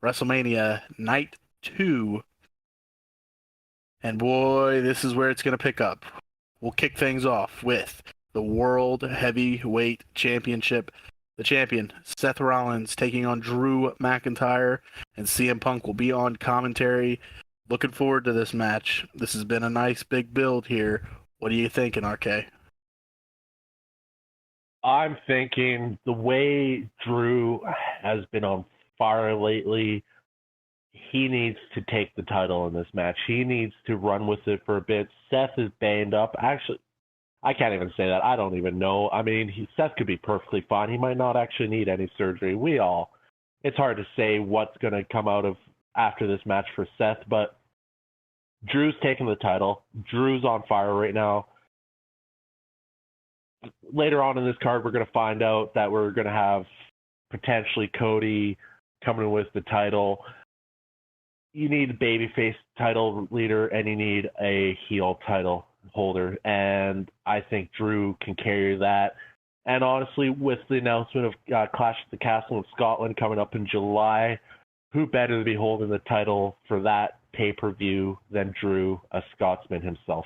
WrestleMania Night 2. And boy, this is where it's going to pick up. We'll kick things off with the World Heavyweight Championship. The champion, Seth Rollins, taking on Drew McIntyre, and CM Punk will be on commentary. Looking forward to this match. This has been a nice big build here. What are you thinking, RK? I'm thinking the way Drew has been on fire lately, he needs to take the title in this match. He needs to run with it for a bit. Seth is banged up. Actually, I can't even say that. I don't even know. I mean, Seth could be perfectly fine. He might not actually need any surgery. It's hard to say what's going to come out of after this match for Seth, but Drew's taking the title. Drew's on fire right now. Later on in this card, we're going to find out that we're going to have potentially Cody coming with the title. You need a babyface title leader, and you need a heel title holder, and I think Drew can carry that. And honestly, with the announcement of Clash at the Castle in Scotland coming up in July, who better to be holding the title for that pay-per-view than Drew, a Scotsman himself?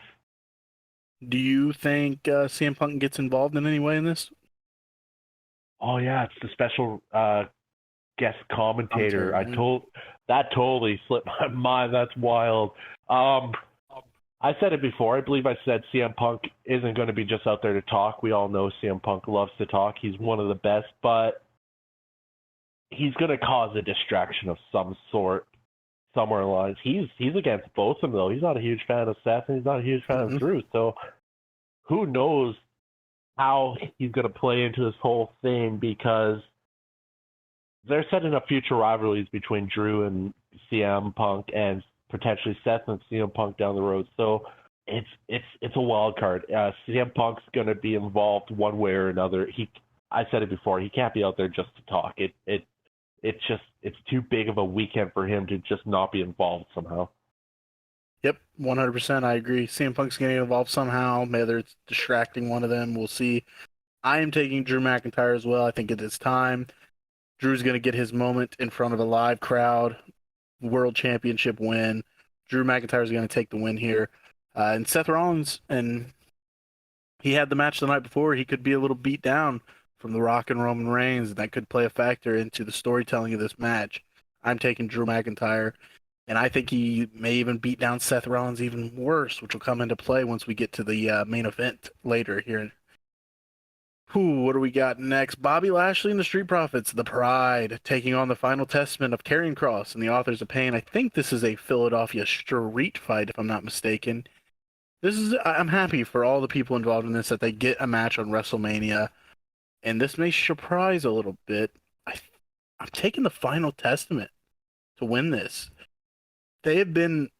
Do you think CM Punk gets involved in any way in this? Oh yeah, it's the special guest commentator. That totally slipped my mind. That's wild. I said it before. I believe I said CM Punk isn't going to be just out there to talk. We all know CM Punk loves to talk. He's one of the best, but he's going to cause a distraction of some sort somewhere in the lines. He's against both of them, though. He's not a huge fan of Seth, and he's not a huge fan of Drew. So who knows how he's going to play into this whole thing, because they're setting up future rivalries between Drew and CM Punk, and potentially Seth and CM Punk down the road. So it's a wild card. CM Punk's going to be involved one way or another. I said it before. He can't be out there just to talk. It's too big of a weekend for him to just not be involved somehow. Yep, 100%. I agree. CM Punk's getting involved somehow. Whether it's distracting one of them, we'll see. I am taking Drew McIntyre as well. I think it is time. Drew's going to get his moment in front of a live crowd. World Championship win. Drew McIntyre is going to take the win here. And Seth Rollins, and he had the match the night before. He could be a little beat down from The Rock and Roman Reigns, and that could play a factor into the storytelling of this match. I'm taking Drew McIntyre, and I think he may even beat down Seth Rollins even worse, which will come into play once we get to the main event later here. What do we got next? Bobby Lashley and the Street Profits, The Pride, taking on the Final Testament of Karrion Kross and the Authors of Pain. I think this is a Philadelphia street fight, if I'm not mistaken. I'm happy for all the people involved in this that they get a match on WrestleMania, and this may surprise a little bit. I'm taking the Final Testament to win this. They have been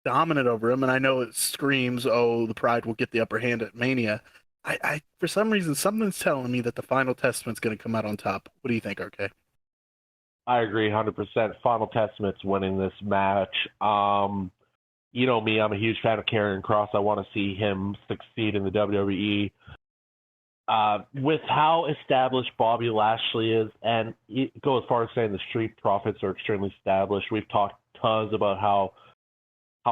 dominant over him, and I know it screams, oh, the Pride will get the upper hand at Mania. I for some reason, something's telling me that the Final Testament's going to come out on top. What do you think, RK? I agree 100%. Final Testament's winning this match. You know me, I'm a huge fan of Karrion Kross. I want to see him succeed in the WWE. With how established Bobby Lashley is, and go as far as saying the Street Profits are extremely established. We've talked tons about how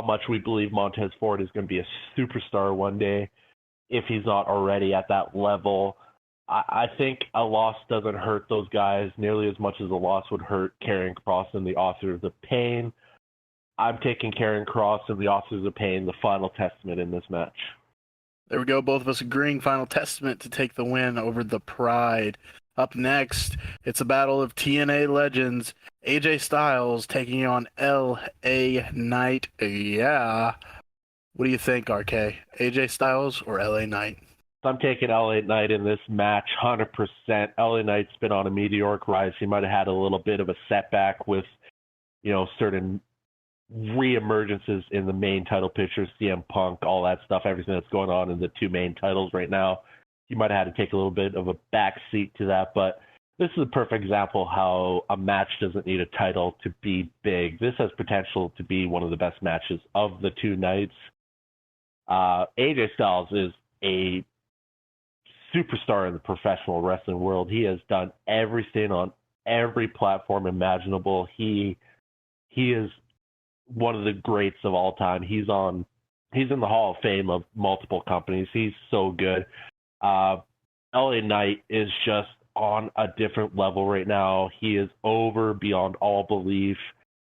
much we believe Montez Ford is going to be a superstar one day, if he's not already at that level. I think a loss doesn't hurt those guys nearly as much as a loss would hurt Karrion Kross and the Authors of Pain. I'm taking Karrion Kross and the Authors of Pain, the Final Testament in this match. There we go. Both of us agreeing Final Testament to take the win over the Pride. Up next, it's a battle of TNA legends. AJ Styles taking on LA Knight. Yeah. What do you think, RK? AJ Styles or LA Knight? I'm taking LA Knight in this match, 100%. LA Knight's been on a meteoric rise. He might have had a little bit of a setback with, certain re-emergences in the main title picture, CM Punk, all that stuff, everything that's going on in the two main titles right now. He might have had to take a little bit of a back seat to that, but this is a perfect example how a match doesn't need a title to be big. This has potential to be one of the best matches of the two nights. AJ Styles is a superstar in the professional wrestling world. He has done everything on every platform imaginable. He he is one of the greats of all time. He's in the Hall of Fame of multiple companies. He's so good. LA Knight is just on a different level right now. He is over beyond all belief.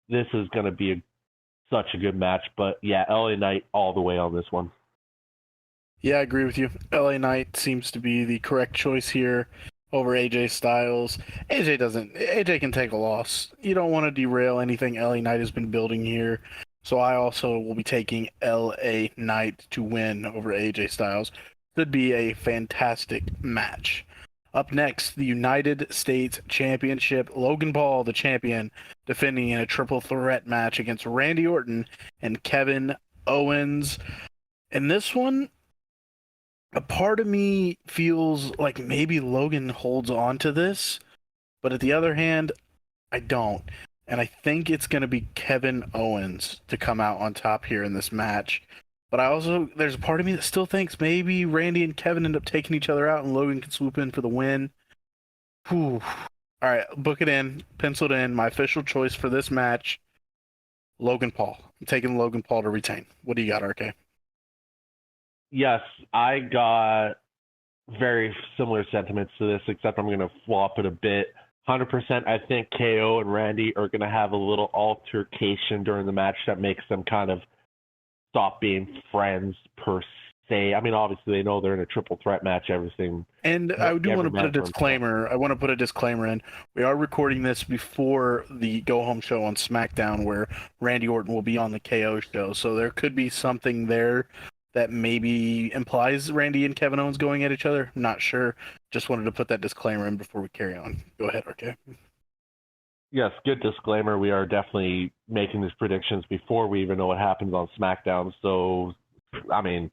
This is going to be such a good match. But yeah, LA Knight all the way on this one. Yeah, I agree with you. LA Knight seems to be the correct choice here over AJ Styles. AJ can take a loss. You don't want to derail anything LA Knight has been building here. So I also will be taking LA Knight to win over AJ Styles. Could be a fantastic match. Up next, the United States Championship. Logan Paul, the champion, defending in a triple threat match against Randy Orton and Kevin Owens. In this one, a part of me feels like maybe Logan holds on to this, but at the other hand, I don't. And I think it's going to be Kevin Owens to come out on top here in this match. But there's a part of me that still thinks maybe Randy and Kevin end up taking each other out and Logan can swoop in for the win. Whew. All right, book it in, penciled in. My official choice for this match, Logan Paul. I'm taking Logan Paul to retain. What do you got, RK? Yes, I got very similar sentiments to this, except I'm going to flop it a bit. 100%, I think KO and Randy are going to have a little altercation during the match that makes them kind of stop being friends per se. I mean, obviously they know they're in a triple threat match, everything. And I do want to put a disclaimer. I want to put a disclaimer in. We are recording this before the Go Home show on SmackDown, where Randy Orton will be on the KO show. So there could be something there that maybe implies Randy and Kevin Owens going at each other. Not sure. Just wanted to put that disclaimer in before we carry on. Go ahead, RK. Yes, good disclaimer. We are definitely making these predictions before we even know what happens on SmackDown. So, I mean,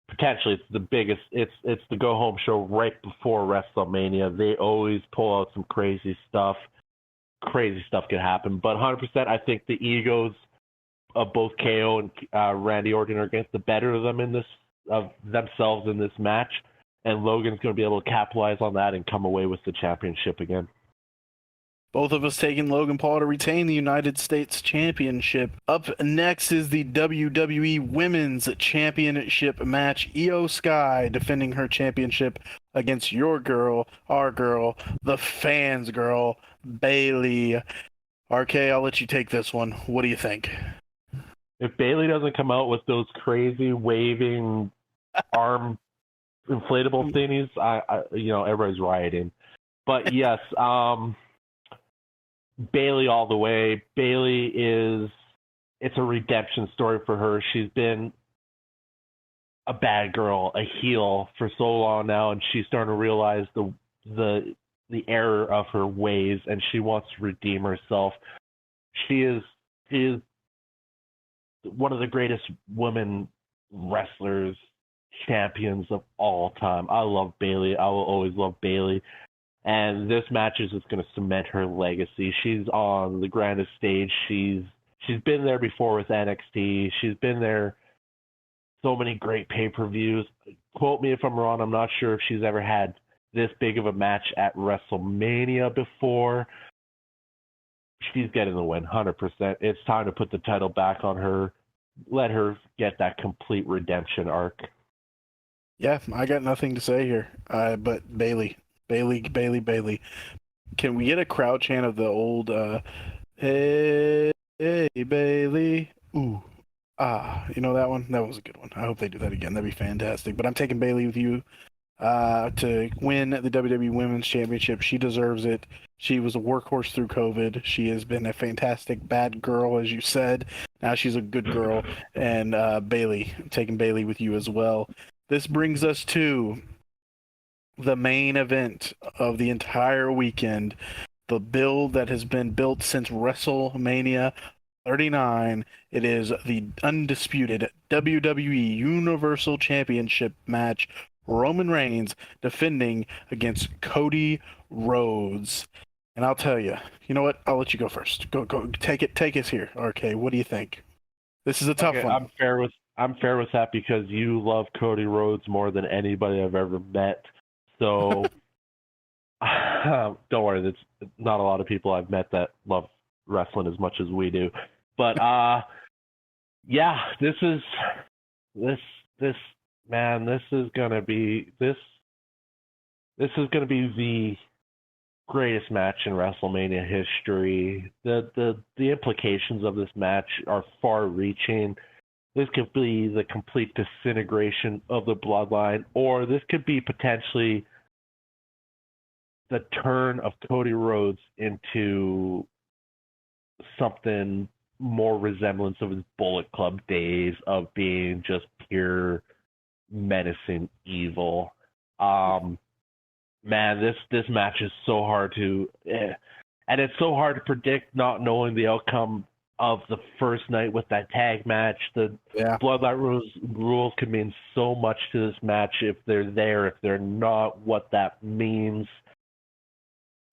potentially it's the biggest. It's the Go Home show right before WrestleMania. They always pull out some crazy stuff. Crazy stuff can happen. But 100%, I think the egos of both KO and Randy Orton are against the better of themselves in this match, and Logan's going to be able to capitalize on that and come away with the championship again. Both of us taking Logan Paul to retain the United States Championship. Up next is the WWE Women's Championship match. Io Sky defending her championship against your girl, our girl, the fans' girl, Bayley. RK, I'll let you take this one. What do you think? If Bayley doesn't come out with those crazy waving arm inflatable thingies, everybody's rioting. But yes, Bayley all the way. Bayley it's a redemption story for her. She's been a bad girl, a heel for so long now, and she's starting to realize the error of her ways, and she wants to redeem herself. She is one of the greatest women wrestlers, champions of all time. I love Bayley. I will always love Bayley. And this match is just going to cement her legacy. She's on the grandest stage. She's been there before with NXT. She's been there so many great pay-per-views. Quote me if I'm wrong. I'm not sure if she's ever had this big of a match at WrestleMania before. She's getting the win, 100%. It's time to put the title back on her. Let her get that complete redemption arc. Yeah, I got nothing to say here. But Bayley. Can we get a crowd chant of the old hey Bayley? Ooh. You know that one? That was a good one. I hope they do that again. That'd be fantastic. But I'm taking Bayley with you to win the WWE Women's Championship. She deserves it. She was a workhorse through COVID. She has been a fantastic bad girl, as you said. Now she's a good girl. And Bayley, I'm taking Bayley with you as well. This brings us to the main event of the entire weekend. The build that has been built since WrestleMania 39. It is the undisputed WWE Universal Championship match. Roman Reigns defending against Cody Rhodes. And I'll tell you, you know what? I'll let you go first. Go, take us here. RK, what do you think? This is a tough one. I'm fair with that because you love Cody Rhodes more than anybody I've ever met. So don't worry, there's not a lot of people I've met that love wrestling as much as we do. But yeah, this is gonna be the greatest match in WrestleMania history. The implications of this match are far-reaching. This could be the complete disintegration of the bloodline, or this could be potentially the turn of Cody Rhodes into something more resemblance of his Bullet Club days of being just pure menacing evil. Man, this match is so hard and it's so hard to predict, not knowing the outcome of the first night with that tag match. The Bloodline rules can mean so much to this match if they're there, if they're not, what that means.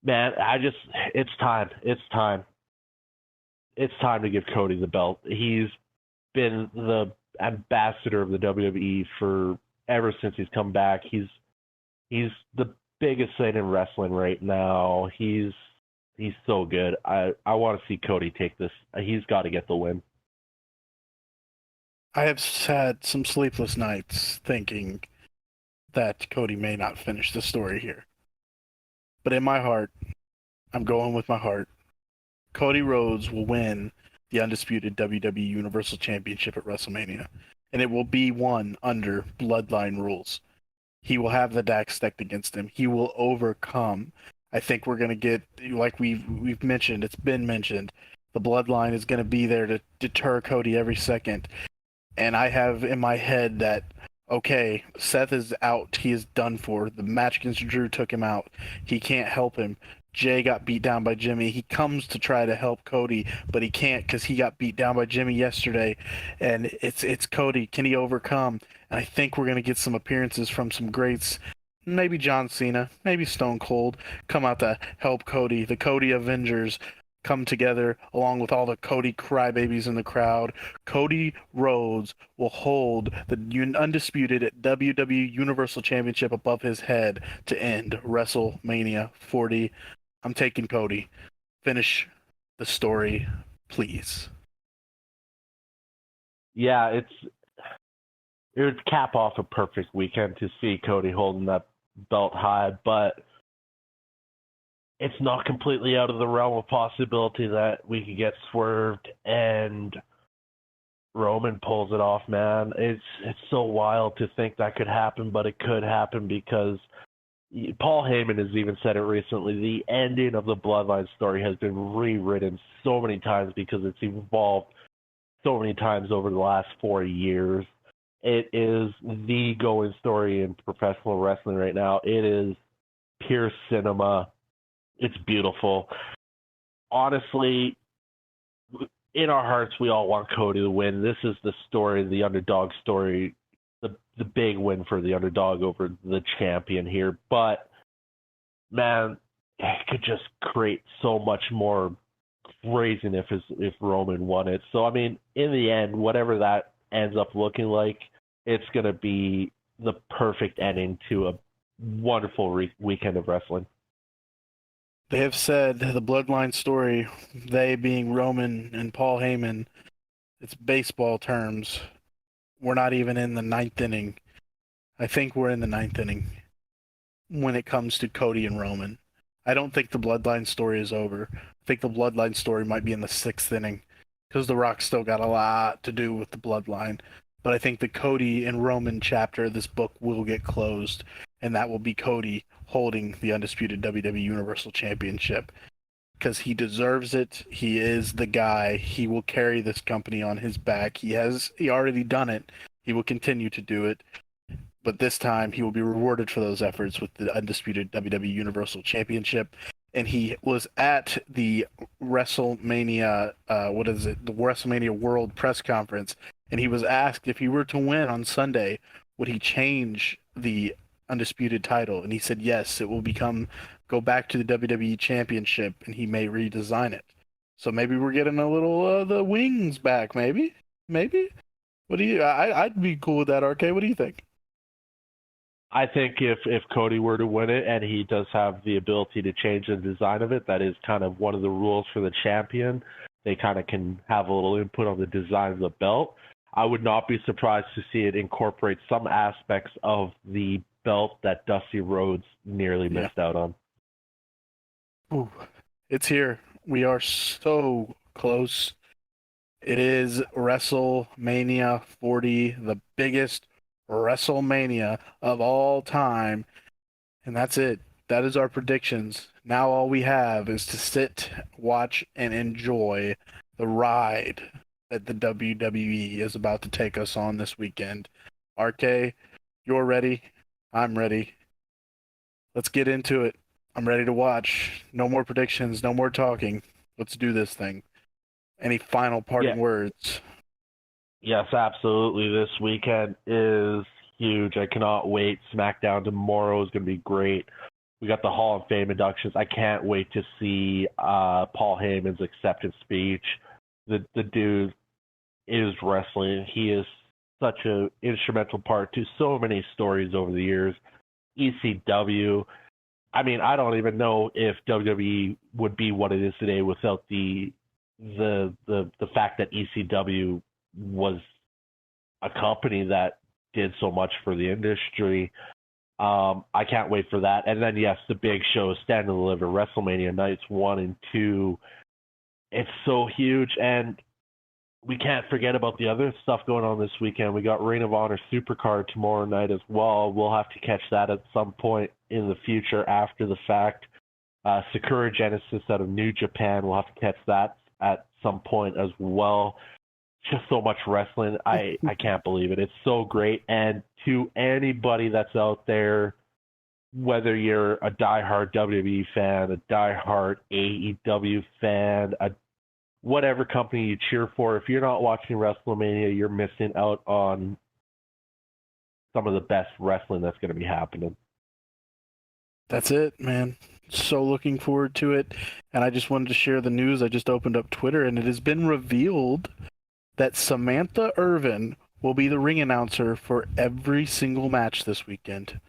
Man, it's time. It's time. It's time to give Cody the belt. He's been the ambassador of the WWE for ever since he's come back. He's the biggest thing in wrestling right now. He's so good. I want to see Cody take this. He's got to get the win. I have had some sleepless nights thinking that Cody may not finish the story here. But in my heart, I'm going with my heart. Cody Rhodes will win the undisputed WWE Universal Championship at WrestleMania, and it will be won under Bloodline rules. He will have the deck stacked against him. He will overcome. I think we're going to get, like we've mentioned, it's been mentioned, the Bloodline is going to be there to deter Cody every second. And I have in my head that, okay, Seth is out. He is done for. The match against Drew took him out. He can't help him. Jay got beat down by Jimmy. He comes to try to help Cody, but he can't because he got beat down by Jimmy yesterday. And it's Cody. Can he overcome? And I think we're going to get some appearances from some greats. Maybe John Cena, maybe Stone Cold come out to help Cody. The Cody Avengers come together along with all the Cody crybabies in the crowd. Cody Rhodes will hold the undisputed WWE Universal Championship above his head to end WrestleMania 40. I'm taking Cody. Finish the story, please. Yeah, it would cap off a perfect weekend to see Cody holding that belt high, but it's not completely out of the realm of possibility that we could get swerved and Roman pulls it off, man. It's so wild to think that could happen, but it could happen because Paul Heyman has even said it recently. The ending of the Bloodline story has been rewritten so many times because it's evolved so many times over the last 4 years. It is the going story in professional wrestling right now. It is pure cinema. It's beautiful. Honestly, in our hearts, we all want Cody to win. This is the story, the underdog story, the big win for the underdog over the champion here. But, man, it could just create so much more craziness if Roman won it. So, I mean, in the end, whatever that ends up looking like, it's going to be the perfect ending to a wonderful weekend of wrestling. They have said the Bloodline story, they being Roman and Paul Heyman, it's baseball terms. We're not even in the ninth inning. I think we're in the ninth inning when it comes to Cody and Roman. I don't think the Bloodline story is over. I think the Bloodline story might be in the sixth inning because The Rock's still got a lot to do with the Bloodline. But I think the Cody and Roman chapter of this book will get closed, and that will be Cody holding the undisputed WWE Universal Championship because he deserves it. He is the guy. He will carry this company on his back. He already done it. He will continue to do it. But this time he will be rewarded for those efforts with the undisputed WWE Universal Championship. And he was at the WrestleMania, the WrestleMania World Press Conference, and he was asked if he were to win on Sunday, would he change the undisputed title? And he said yes, it will go back to the WWE Championship, and he may redesign it. So maybe we're getting a little the wings back. Maybe. What do you? I'd be cool with that. RK, what do you think? I think if Cody were to win it, and he does have the ability to change the design of it, that is kind of one of the rules for the champion. They kind of can have a little input on the design of the belt. I would not be surprised to see it incorporate some aspects of the belt that Dusty Rhodes nearly missed out on. Ooh, it's here. We are so close. It is WrestleMania 40, the biggest WrestleMania of all time. And that's it. That is our predictions. Now all we have is to sit, watch, and enjoy the ride that the WWE is about to take us on this weekend. RK, you're ready. I'm ready. Let's get into it. I'm ready to watch. No more predictions, no more talking. Let's do this thing. Any final parting words? Yes, absolutely. This weekend is huge. I cannot wait. SmackDown tomorrow is going to be great. We got the Hall of Fame inductions. I can't wait to see Paul Heyman's acceptance speech. The dude is wrestling. He is such an instrumental part to so many stories over the years. ECW. I mean, I don't even know if WWE would be what it is today without the fact that ECW was a company that did so much for the industry. I can't wait for that. And then, yes, the big show, Stand and Deliver, WrestleMania nights 1 and 2. It's so huge. And we can't forget about the other stuff going on this weekend. We got Ring of Honor Supercard tomorrow night as well. We'll have to catch that at some point in the future after the fact. Sakura Genesis out of New Japan. We'll have to catch that at some point as well. Just so much wrestling. I can't believe it. It's so great. And to anybody that's out there, whether you're a diehard WWE fan, a diehard AEW fan, whatever company you cheer for, if you're not watching WrestleMania, you're missing out on some of the best wrestling that's going to be happening. That's it, man. So looking forward to it. And I just wanted to share the news. I just opened up Twitter, and it has been revealed that Samantha Irvin will be the ring announcer for every single match this weekend.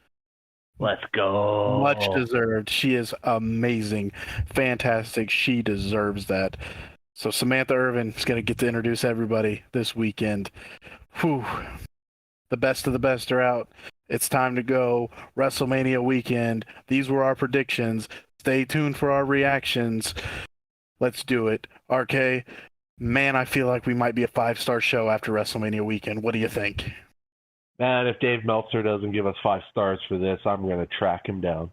Let's go. Much deserved. She is amazing. Fantastic. She deserves that. So Samantha Irvin is going to get to introduce everybody this weekend. Whew. The best of the best are out. It's time to go. WrestleMania weekend. These were our predictions. Stay tuned for our reactions. Let's do it. RK, man, I feel like we might be a 5-star show after WrestleMania weekend. What do you think? Man, if Dave Meltzer doesn't give us 5 stars for this, I'm going to track him down.